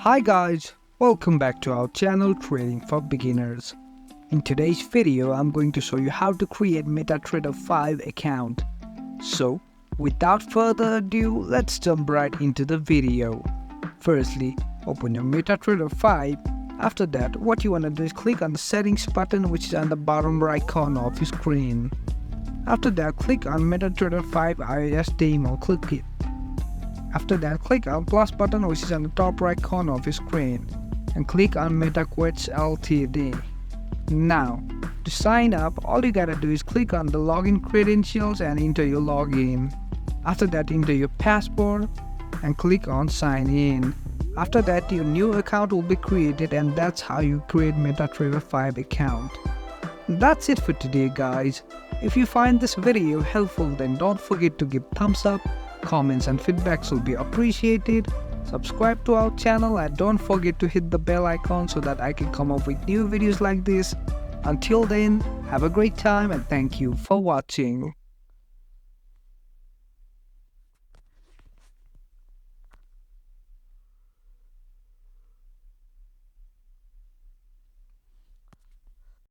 Hi guys, welcome back to our channel Trading for Beginners. In today's video, I'm going to show you how to create MetaTrader 5 account. So, without further ado, let's jump right into the video. Firstly, open your MetaTrader 5. After that, what you want to do is click on the settings button which is on the bottom right corner of your screen. After that, click on MetaTrader 5 iOS demo, click it. After that, click on plus button which is on the top right corner of your screen and click on MetaQuest Ltd. Now, to sign up, all you gotta do is click on the login credentials and enter your login. After that, enter your password and click on sign in. After that, your new account will be created, and that's how you create MetaTrader 5 account. That's it for today guys. If you find this video helpful, then don't forget to give thumbs up. Comments and feedbacks will be appreciated. Subscribe to our channel and don't forget to hit the bell icon so that I can come up with new videos like this. Until then, have a great time and thank you for watching.